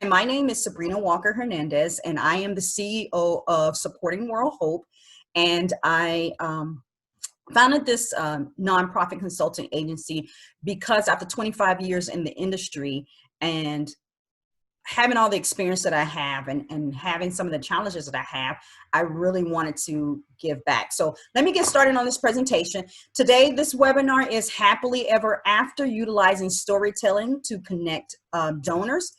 my name is Sabrina Walker Hernandez, and I am the CEO of Supporting World Hope. And I founded this nonprofit consulting agency because after 25 years in the industry and having all the experience that I have and having some of the challenges that I have, I really wanted to give back. So let me get started on this presentation. Today, this webinar is Happily Ever After, Utilizing Storytelling to Connect Donors.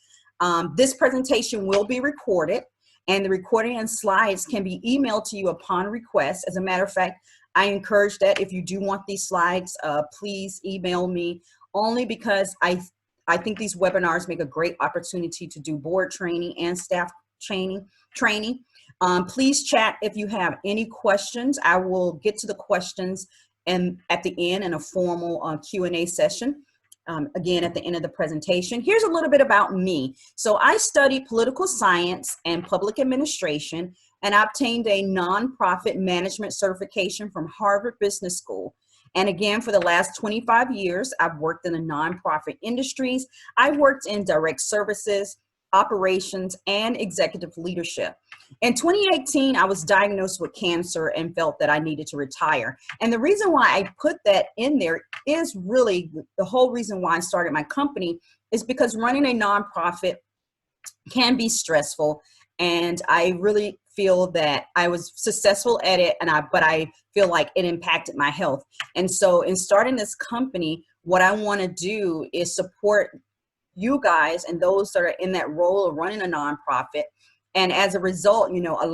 This presentation will be recorded, and the recording and slides can be emailed to you upon request. As a matter of fact, I encourage that if you do want these slides, please email me, only because I think these webinars make a great opportunity to do board training and staff training. Please chat if you have any questions. I will get to the questions and at the end in a formal Q&A session. Again, at the end of the presentation. Here's a little bit about me. So I studied political science and public administration, and I obtained a nonprofit management certification from Harvard Business School. And again, for the last 25 years, I've worked in the nonprofit industries. I worked in direct services, operations, and executive leadership. In 2018, I was diagnosed with cancer and felt that I needed to retire. And the reason why I put that in there is really the whole reason why I started my company is because running a nonprofit can be stressful. And I really feel that I was successful at it, but I feel like it impacted my health. And so in starting this company, what I want to do is support you guys and those that are in that role of running a nonprofit. And as a result, you know, a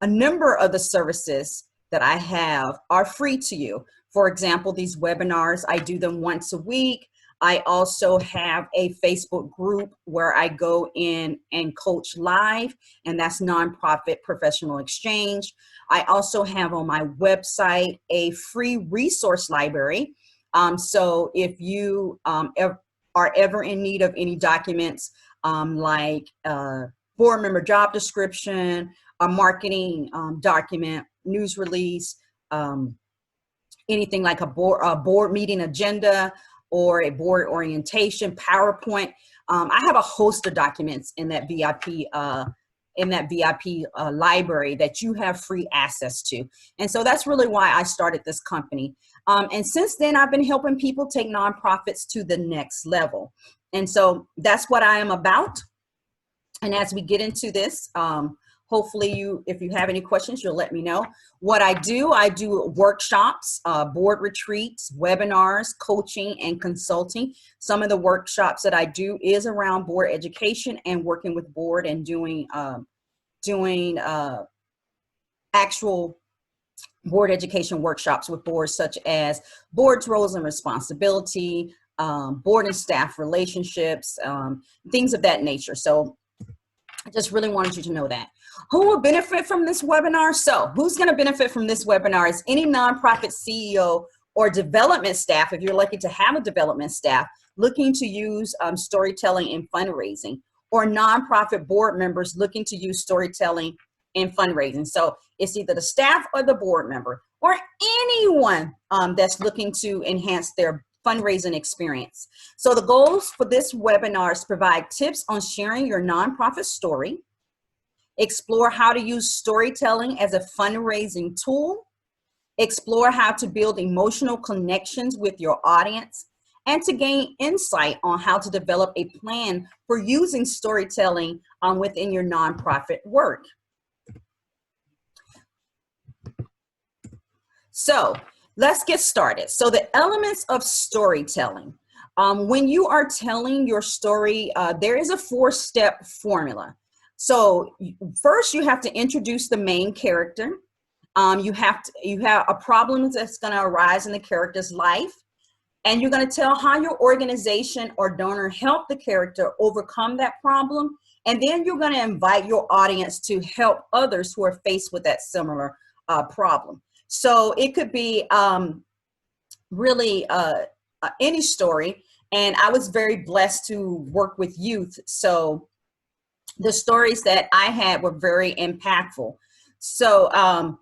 number of the services that I have are free to you. For example, these webinars, I do them once a week. I also have a Facebook group where I go in and coach live, and that's Nonprofit Professional Exchange. I also have on my website a free resource library. So if you are ever in need of any documents like board member job description, a marketing document, news release, anything like a board meeting agenda, or a board orientation, PowerPoint. I have a host of documents in that VIP library that you have free access to. And so that's really why I started this company. And since then, I've been helping people take nonprofits to the next level. And so that's what I am about. And as we get into this, hopefully if you have any questions, you'll let me know. What I do workshops, board retreats, webinars, coaching, and consulting. Some of the workshops that I do is around board education and working with board and doing actual board education workshops with boards, such as board's roles and responsibility, board and staff relationships, things of that nature. So I just really wanted you to know that. Who will benefit from this webinar? So who's going to benefit from this webinar is any nonprofit CEO or development staff, if you're lucky to have a development staff, looking to use storytelling in fundraising, or nonprofit board members looking to use storytelling in fundraising. So it's either the staff or the board member, or anyone that's looking to enhance their fundraising experience. So the goals for this webinar is to provide tips on sharing your nonprofit story, explore how to use storytelling as a fundraising tool, explore how to build emotional connections with your audience, and to gain insight on how to develop a plan for using storytelling within your nonprofit work. So let's get started. So the elements of storytelling. When you are telling your story, there is a 4-step formula. So first you have to introduce the main character. You have a problem that's going to arise in the character's life, and you're going to tell how your organization or donor helped the character overcome that problem. And then you're going to invite your audience to help others who are faced with that similar problem. So it could be really any story. And I was very blessed to work with youth. So the stories that I had were very impactful. So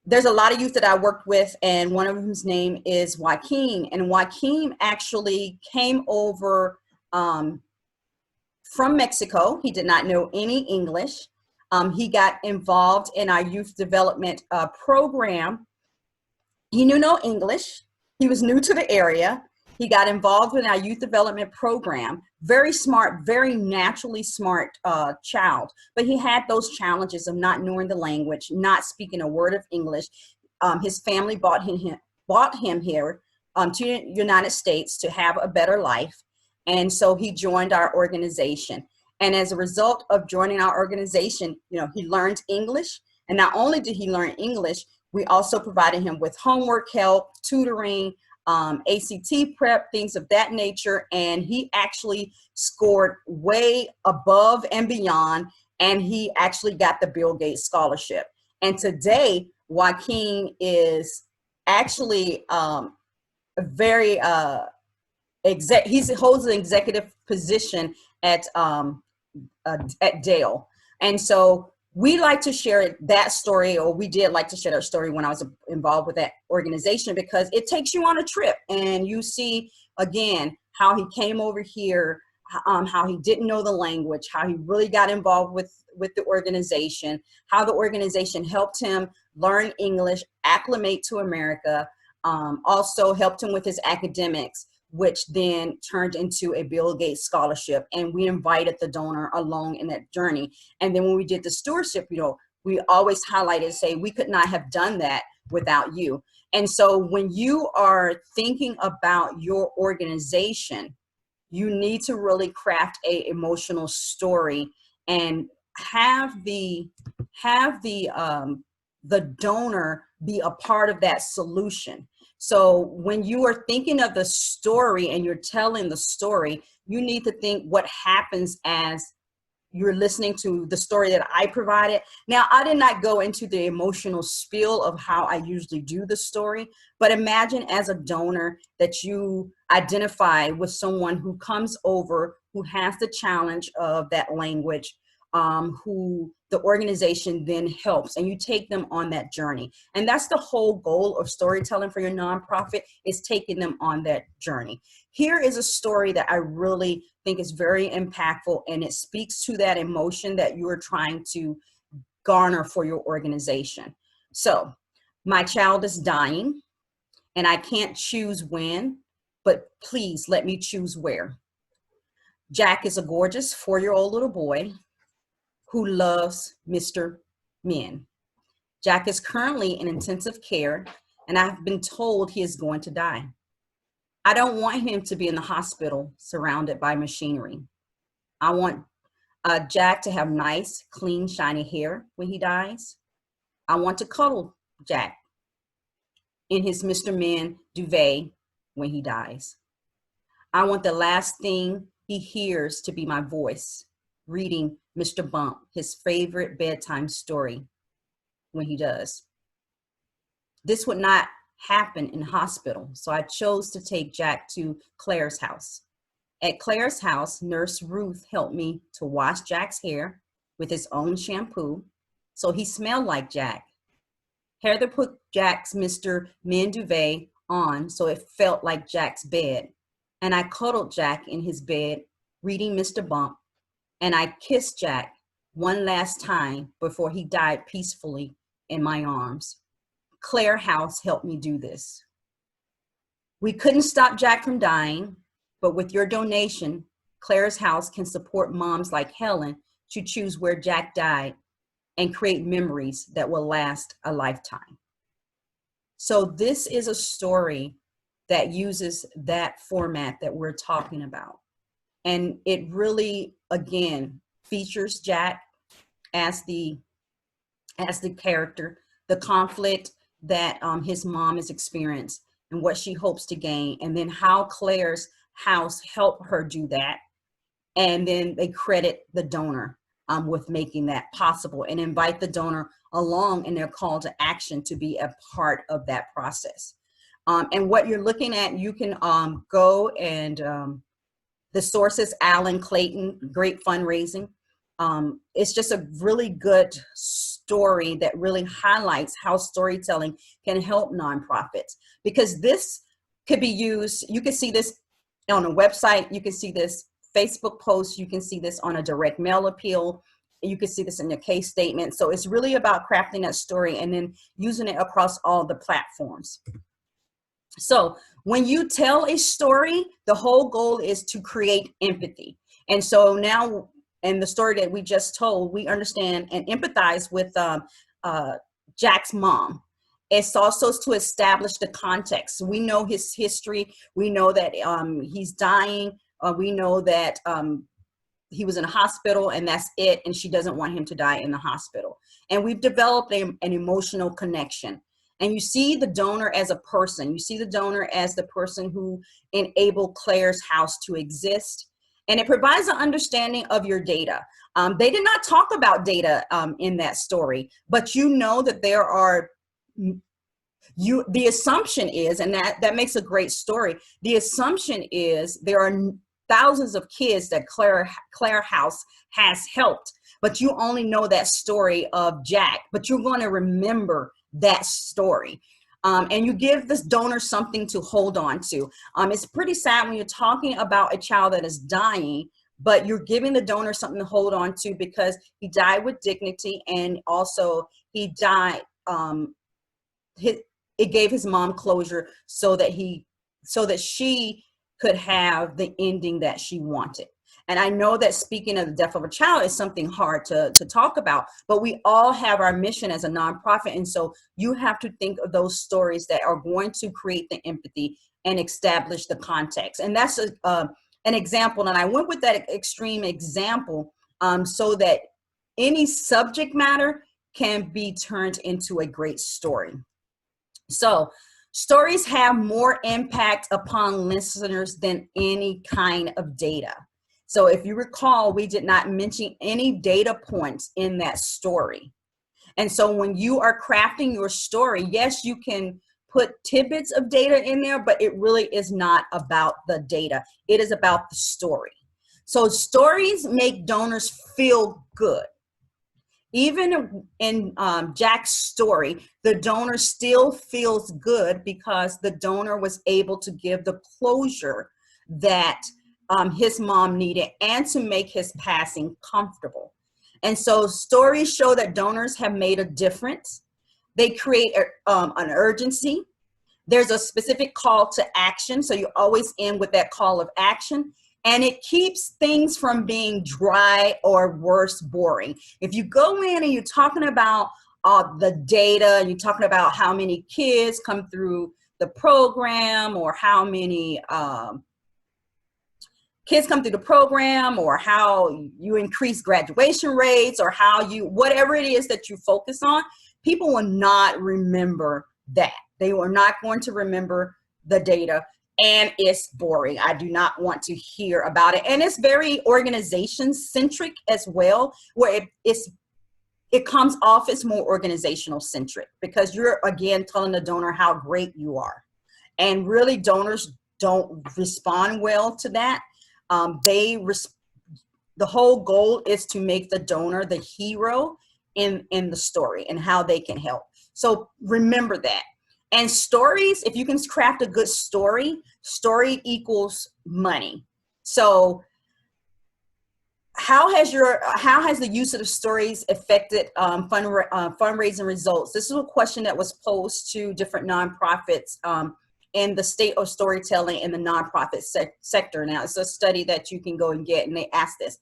there's a lot of youth that I worked with, and one of whose name is Joaquin. And Joaquin actually came over from Mexico. He did not know any English. He got involved in our youth development program. He knew no English. He was new to the area. He got involved in our youth development program. Very smart, very naturally smart child. But he had those challenges of not knowing the language, not speaking a word of English. His family brought him here to the United States to have a better life. And so he joined our organization. And as a result of joining our organization, he learned English. And not only did he learn English, we also provided him with homework help, tutoring, ACT prep, things of that nature. And he actually scored way above and beyond. And he actually got the Bill Gates Scholarship. And today, Joaquin is actually he holds an executive position at Dell. And so we like to share that story, or we did like to share that story when I was involved with that organization, because it takes you on a trip and you see, again, how he came over here, how he didn't know the language, how he really got involved with the organization, how the organization helped him learn English, acclimate to America, also helped him with his academics, which then turned into a Bill Gates Scholarship. And we invited the donor along in that journey. And then when we did the stewardship, we always highlighted, say, we could not have done that without you. And so when you are thinking about your organization, you need to really craft a emotional story and have the donor be a part of that solution. So when you are thinking of the story and you're telling the story, you need to think what happens as you're listening to the story that I provided. Now, I did not go into the emotional spiel of how I usually do the story, but imagine as a donor that you identify with someone who comes over, who has the challenge of that language, who the organization then helps, and you take them on that journey. And that's the whole goal of storytelling for your nonprofit, is taking them on that journey. Here is a story that I really think is very impactful, and it speaks to that emotion that you are trying to garner for your organization. So, my child is dying, and I can't choose when, but please let me choose where. Jack is a gorgeous 4-year-old little boy who loves Mr. Men. Jack is currently in intensive care, and I've been told he is going to die. I don't want him to be in the hospital surrounded by machinery. I want Jack to have nice, clean, shiny hair when he dies. I want to cuddle Jack in his Mr. Men duvet when he dies. I want the last thing he hears to be my voice, reading Mr. Bump, his favorite bedtime story, when he does. This would not happen in hospital, so I chose to take Jack to Claire's house. At Claire's house, Nurse Ruth helped me to wash Jack's hair with his own shampoo, so he smelled like Jack. Heather put Jack's Mr. Men duvet on so it felt like Jack's bed, and I cuddled Jack in his bed, reading Mr. Bump, and I kissed Jack one last time before he died peacefully in my arms. Claire House helped me do this. We couldn't stop Jack from dying, but with your donation, Claire's House can support moms like Helen to choose where Jack died and create memories that will last a lifetime. So this is a story that uses that format that we're talking about. And it really, again, features Jack as the character, the conflict that his mom has experienced and what she hopes to gain, and then how Claire's House helped her do that. And then they credit the donor with making that possible and invite the donor along in their call to action to be a part of that process. And what you're looking at, you can go and the source is Alan Clayton, Great Fundraising. It's just a really good story that really highlights how storytelling can help nonprofits, because this could be used, you can see this on a website, you can see this Facebook posts. You can see this on a direct mail appeal. You can see this in the case statement. So it's really about crafting that story and then using it across all the platforms. So when you tell a story, the whole goal is to create empathy. And so now, in the story that we just told, we understand and empathize with Jack's mom. It's also to establish the context. We know his history. We know that he's dying. We know that he was in a hospital and that's it. And she doesn't want him to die in the hospital. And we've developed an emotional connection. And you see the donor as a person. You see the donor as the person who enabled Claire's house to exist. And it provides an understanding of your data. They did not talk about data in that story, but you know that there are, the assumption is, and that makes a great story. The assumption is there are thousands of kids that Claire House has helped, but you only know that story of Jack, but you're going to remember that story. And you give this donor something to hold on to. It's pretty sad when you're talking about a child that is dying, but you're giving the donor something to hold on to because he died with dignity, and also he died, it gave his mom closure so that she could have the ending that she wanted. And I know that speaking of the death of a child is something hard to talk about, but we all have our mission as a nonprofit. And so you have to think of those stories that are going to create the empathy and establish the context. And that's an example. And I went with that extreme example so that any subject matter can be turned into a great story. So stories have more impact upon listeners than any kind of data. So if you recall, we did not mention any data points in that story. And so when you are crafting your story, yes, you can put tidbits of data in there, but it really is not about the data. It is about the story. So stories make donors feel good. Even in Jack's story, the donor still feels good because the donor was able to give the closure that his mom needed and to make his passing comfortable. And so stories show that donors have made a difference. They create an urgency. There's a specific call to action. So you always end with that call of action. And it keeps things from being dry or worse, boring. If you go in and you're talking about the data, and you're talking about how many kids come through the program, or how many kids come through the program, or how you increase graduation rates, or how you, whatever it is that you focus on, people will not remember that. They are not going to remember the data. And it's boring. I do not want to hear about it. And it's very organization centric as well, where it comes off as more organizational centric, because you're again telling the donor how great you are. And really donors don't respond well to that. The whole goal is to make the donor the hero in the story and how they can help. So remember that. And stories, if you can craft a good story equals money. So how has the use of the stories affected fundraising results? This is a question that was posed to different nonprofits in the state of storytelling in the nonprofit sector. Now, it's a study that you can go and get, and they asked this.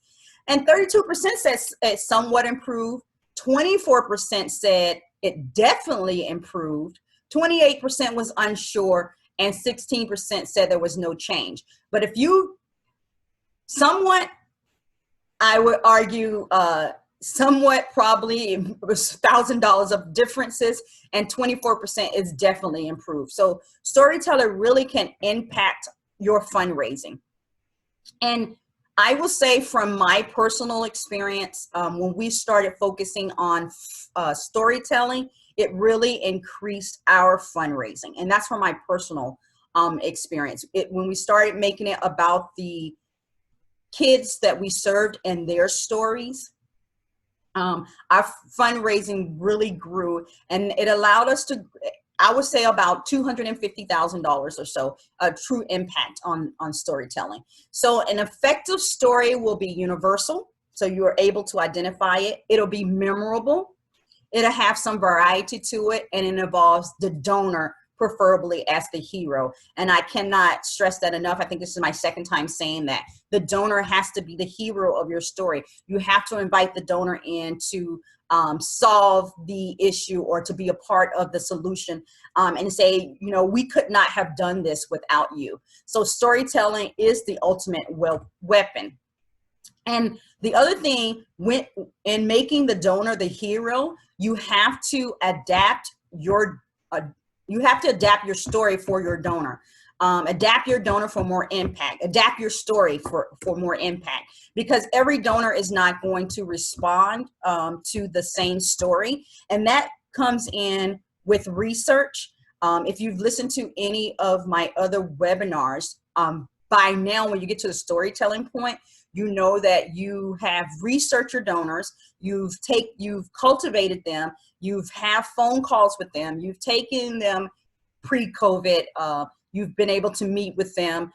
And 32% says it somewhat improved. 24% said it definitely improved. 28% was unsure, and 16% said there was no change. But if you somewhat, I would argue, somewhat probably was $1,000 of differences, and 24% is definitely improved. So storyteller really can impact your fundraising. And I will say from my personal experience, when we started focusing on storytelling, it really increased our fundraising. And that's from my personal experience. When we started making it about the kids that we served and their stories, our fundraising really grew, and it allowed us to, I would say about $250,000 or so, a true impact on storytelling. So an effective story will be universal. So you are able to identify it. It'll be memorable. It'll have some variety to it, and it involves the donor preferably as the hero. And I cannot stress that enough. I think this is my second time saying that. The donor has to be the hero of your story. You have to invite the donor in to solve the issue or to be a part of the solution, and say, you know, we could not have done this without you. So storytelling is the ultimate weapon. And the other thing, in making the donor the hero, you have to adapt your story for your donor. Adapt your donor for more impact. Adapt your story for more impact, because every donor is not going to respond to the same story. And that comes in with research. If you've listened to any of my other webinars, by now, when you get to the storytelling point, you know that you have researched your donors, you've cultivated them, you've had phone calls with them, you've taken them pre-COVID, you've been able to meet with them,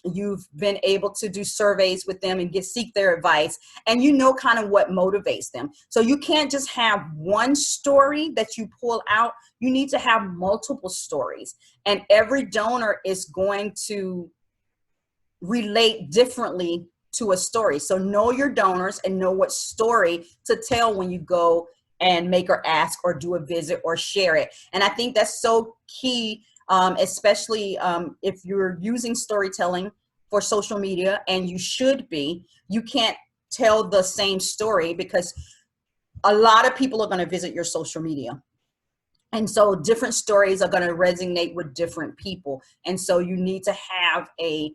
you've been able to do surveys with them and seek their advice, and you know kind of what motivates them. So you can't just have one story that you pull out. You need to have multiple stories, and every donor is going to relate differently to a story. So know your donors and know what story to tell when you go and make or ask or do a visit or share it. And I think that's so key, especially if you're using storytelling for social media, and you should be. You can't tell the same story because a lot of people are going to visit your social media. And so different stories are going to resonate with different people. And so you need to have a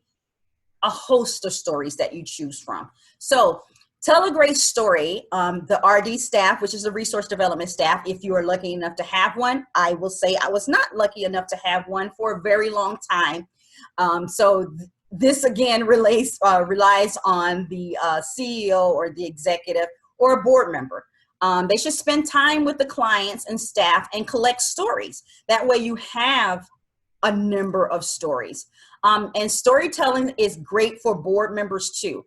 host of stories that you choose from. So tell a great story. The RD staff, which is the resource development staff, if you are lucky enough to have one, I will say I was not lucky enough to have one for a very long time. This again relies on the CEO or the executive or a board member. They should spend time with the clients and staff and collect stories. That way you have a number of stories. And storytelling is great for board members too.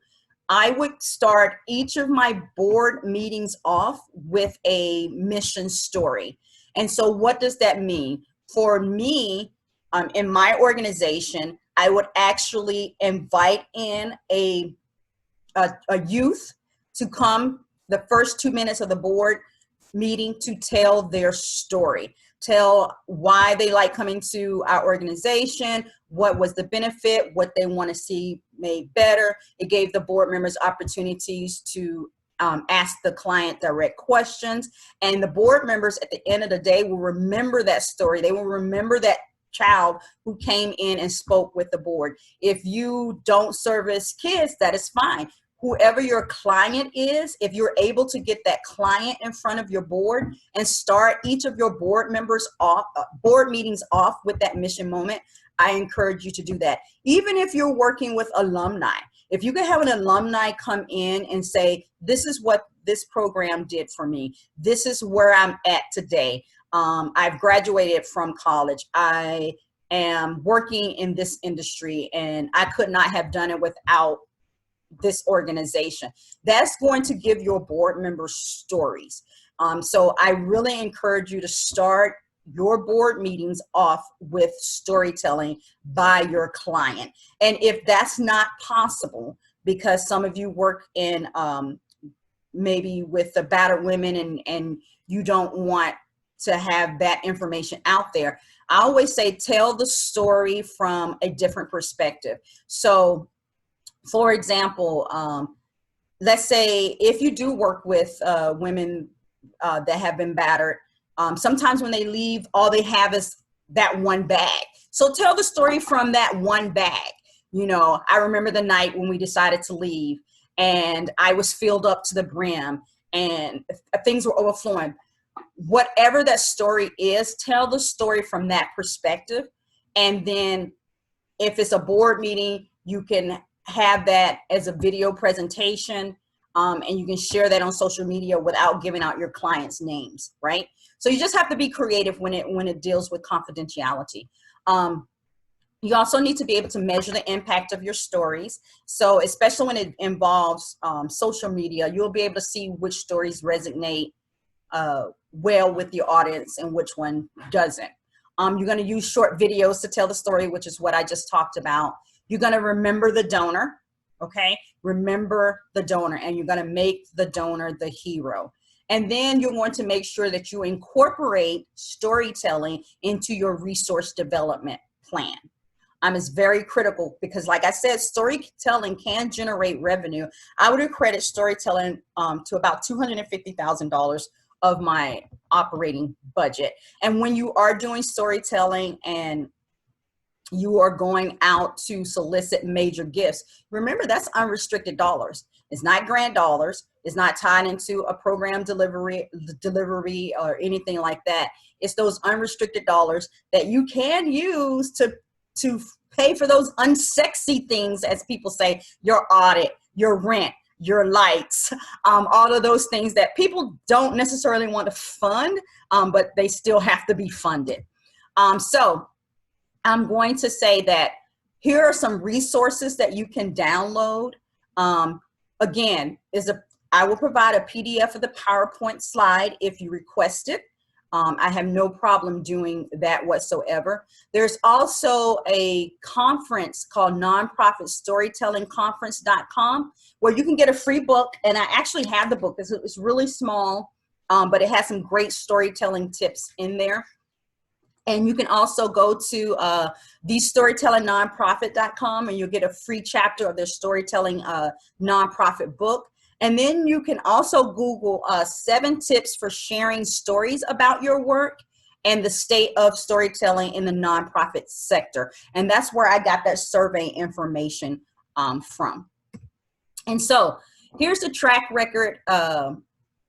I would start each of my board meetings off with a mission story. And so what does that mean? For me, in my organization, I would actually invite in a youth to come the first 2 minutes of the board meeting to tell their story. Tell why they like coming to our organization, what was the benefit, what they want to see made better. It gave the board members opportunities to ask the client direct questions. And the board members at the end of the day will remember that story. They will remember that child who came in and spoke with the board. If you don't service kids, that is fine. Whoever your client is, if you're able to get that client in front of your board and start each of your board members off, board meetings off with that mission moment, I encourage you to do that. Even if you're working with alumni, if you can have an alumni come in and say, this is what this program did for me. This is where I'm at today. I've graduated from college. I am working in this industry and I could not have done it without this organization. That's going to give your board members stories. So I really encourage you to start your board meetings off with storytelling by your client. And if that's not possible, because some of you work in maybe with the battered women and you don't want to have that information out there, I always say tell the story from a different perspective. So for example, let's say if you do work with women that have been battered, sometimes when they leave, all they have is that one bag. So tell the story from that one bag. You know, I remember the night when we decided to leave and I was filled up to the brim and things were overflowing. Whatever that story is, tell the story from that perspective. And then if it's a board meeting, you can have that as a video presentation. and you can share that on social media without giving out your clients' names, right? So you just have to be creative when it deals with confidentiality. You also need to be able to measure the impact of your stories. So especially when it involves social media, you'll be able to see which stories resonate well with your audience and which one doesn't. You're going to use short videos to tell the story, which is what I just talked about. You're going to remember the donor, okay? Remember the donor, and you're going to make the donor the hero. And then you're going to make sure that you incorporate storytelling into your resource development plan. It's very critical because, like I said, storytelling can generate revenue. I would accredit storytelling to about $250,000 of my operating budget. And when you are doing storytelling and you are going out to solicit major gifts, remember that's unrestricted dollars. It's not grant dollars. It's not tied into a program delivery or anything like that. It's those unrestricted dollars that you can use to pay for those unsexy things, as people say, your audit, your rent, your lights, all of those things that people don't necessarily want to fund, but they still have to be funded. So I'm going to say that here are some resources that you can download. Again, I will provide a PDF of the PowerPoint slide if you request it. I have no problem doing that whatsoever. There's also a conference called nonprofitstorytellingconference.com where you can get a free book. And I actually have the book. It's really small, but it has some great storytelling tips in there. And you can also go to thestorytellingnonprofit.com and you'll get a free chapter of their storytelling nonprofit book. And then you can also Google 7 tips for sharing stories about your work and the state of storytelling in the nonprofit sector. And that's where I got that survey information from. And so here's the track record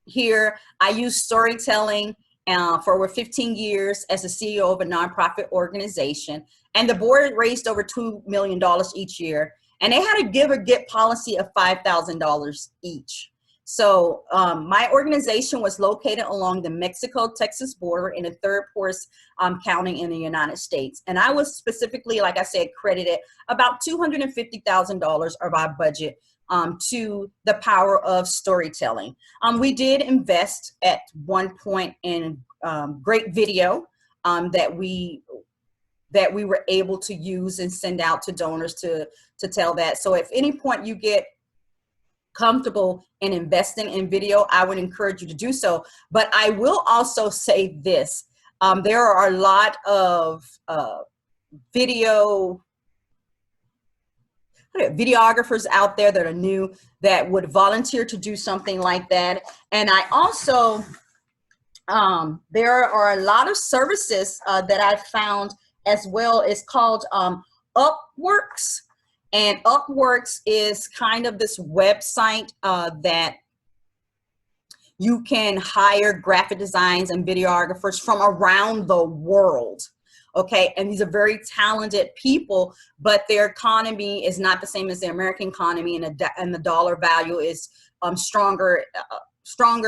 here. I use storytelling for over 15 years as the CEO of a nonprofit organization. And the board raised over $2 million each year. And they had a give or get policy of $5,000 each. So my organization was located along the Mexico-Texas border in the third poorest county in the United States. And I was specifically, like I said, credited about $250,000 of our budget to the power of storytelling. We did invest at one point in great video that we were able to use and send out to donors to tell that. So if any point you get comfortable in investing in video, I would encourage you to do so. But I will also say this, there are a lot of videographers out there that are new that would volunteer to do something like that. And I also, there are a lot of services that I found as well. It's called Upworks. And Upworks is kind of this website that you can hire graphic designs and videographers from around the world. Okay, and these are very talented people, but their economy is not the same as the American economy, and the dollar value is stronger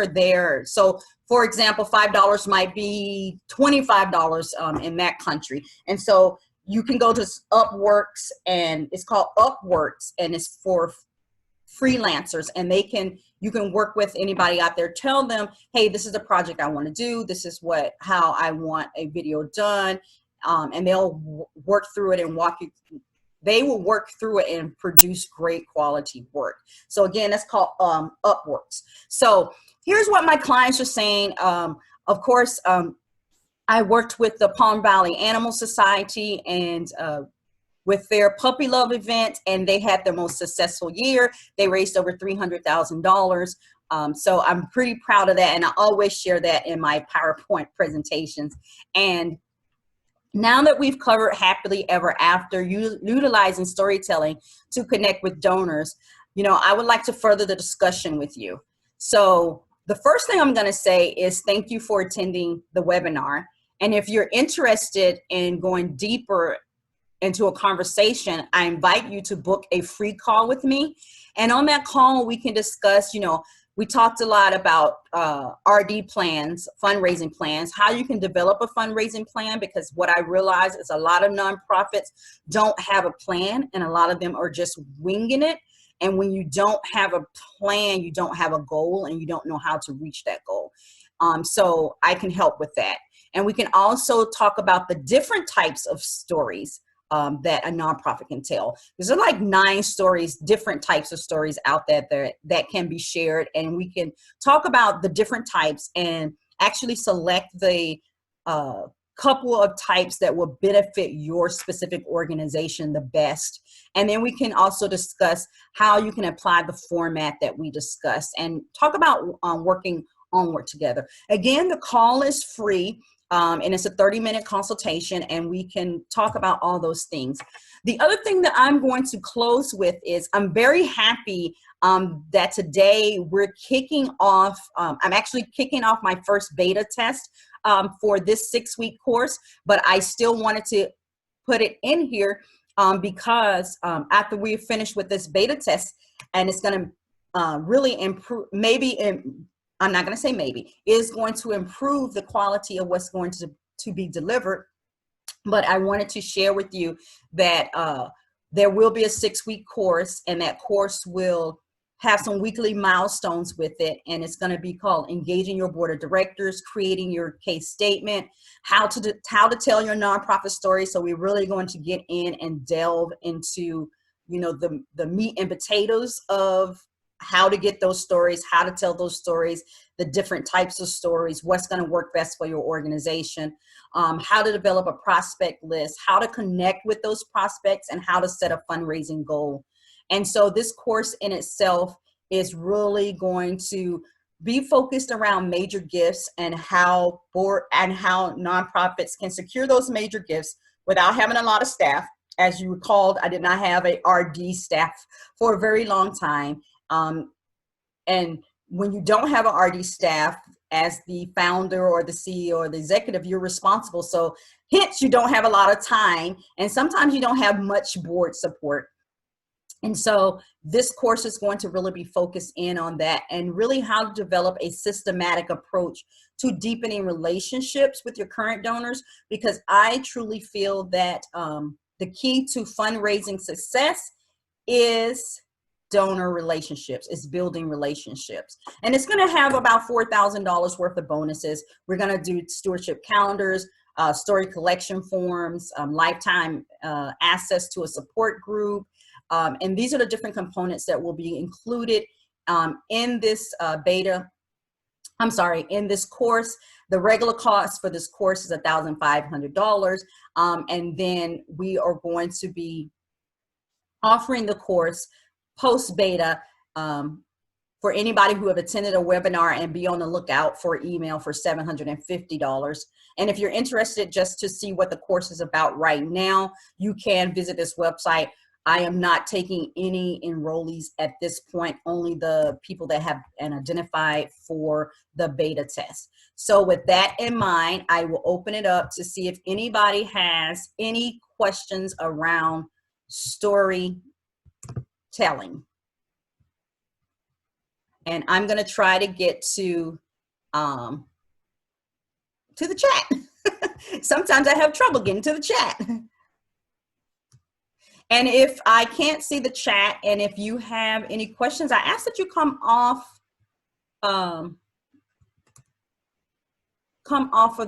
there. So, for example, $5 might be $25 in that country, and so you can go to Upworks, and it's called Upworks, and it's for freelancers, and you can work with anybody out there. Tell them, hey, this is the project I want to do. This is how I want a video done. And they'll work through it and they will work through it and produce great quality work. So again, that's called Upworks. So here's what my clients are saying. Of course, I worked with the Palm Valley Animal Society and with their puppy love event, and they had their most successful year. They raised over $300,000. So I'm pretty proud of that, and I always share that in my PowerPoint presentations. And now that we've covered happily ever after, utilizing storytelling to connect with donors, I would like to further the discussion with you. So the first thing I'm going to say is thank you for attending the webinar. And if you're interested in going deeper into a conversation, I invite you to book a free call with me. And on that call, we can discuss, we talked a lot about RD plans, fundraising plans, how you can develop a fundraising plan, because what I realize is a lot of nonprofits don't have a plan, and a lot of them are just winging it. And when you don't have a plan, you don't have a goal, and you don't know how to reach that goal. So I can help with that. And we can also talk about the different types of stories that a nonprofit can tell. There's like 9 stories, different types of stories out there that can be shared. And we can talk about the different types and actually select the couple of types that will benefit your specific organization the best. And then we can also discuss how you can apply the format that we discussed and talk about working onward together. Again, the call is free. And it's a 30-minute consultation, and we can talk about all those things. The other thing that I'm going to close with is I'm very happy that today we're kicking off, I'm actually kicking off my first beta test for this 6-week course, but I still wanted to put it in here because after we finish with this beta test, and it's going to really improve, I'm not going to say maybe, is going to improve the quality of what's going to be delivered. But I wanted to share with you that there will be a 6-week course, and that course will have some weekly milestones with it. And it's going to be called Engaging Your Board of Directors, Creating Your Case Statement, how to tell your nonprofit story. So we're really going to get in and delve into, the meat and potatoes of how to get those stories, how to tell those stories, the different types of stories, what's going to work best for your organization, how to develop a prospect list, how to connect with those prospects, and how to set a fundraising goal. And so this course in itself is really going to be focused around major gifts and how nonprofits can secure those major gifts without having a lot of staff. As you recalled, I did not have a RD staff for a very long time. And when you don't have an RD staff, as the founder or the CEO or the executive, you're responsible. So hence you don't have a lot of time, and sometimes you don't have much board support. And so this course is going to really be focused in on that, and really how to develop a systematic approach to deepening relationships with your current donors, because I truly feel that the key to fundraising success is donor relationships, is building relationships. And it's going to have about $4,000 worth of bonuses. We're going to do stewardship calendars, story collection forms, lifetime access to a support group. And these are the different components that will be included in this in this course. The regular cost for this course is $1,500. And then we are going to be offering the course post-beta for anybody who have attended a webinar, and be on the lookout for email for $750. And if you're interested just to see what the course is about right now, you can visit this website. I am not taking any enrollees at this point, only the people that have been identified for the beta test. So with that in mind, I will open it up to see if anybody has any questions around storytelling. And I'm going to try to get to the chat. Sometimes I have trouble getting to the chat. And if I can't see the chat, and if you have any questions, I ask that you come off of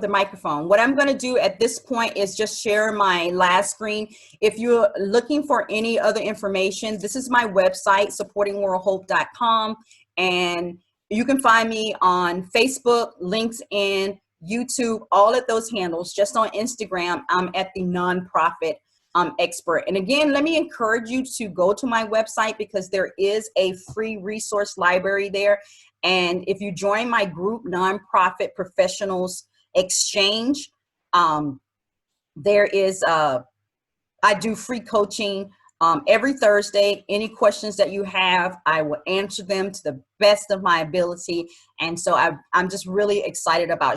the microphone. What I'm going to do at this point is just share my last screen. If you're looking for any other information, this is my website, supportingworldhope.com, and you can find me on Facebook, LinkedIn, YouTube, all of those handles. Just on Instagram, I'm at the Nonprofit Expert. And again, let me encourage you to go to my website, because there is a free resource library there. And if you join my group, Nonprofit Professionals Exchange, there is I do free coaching every Thursday. Any questions that you have, I will answer them to the best of my ability. And so I'm just really excited about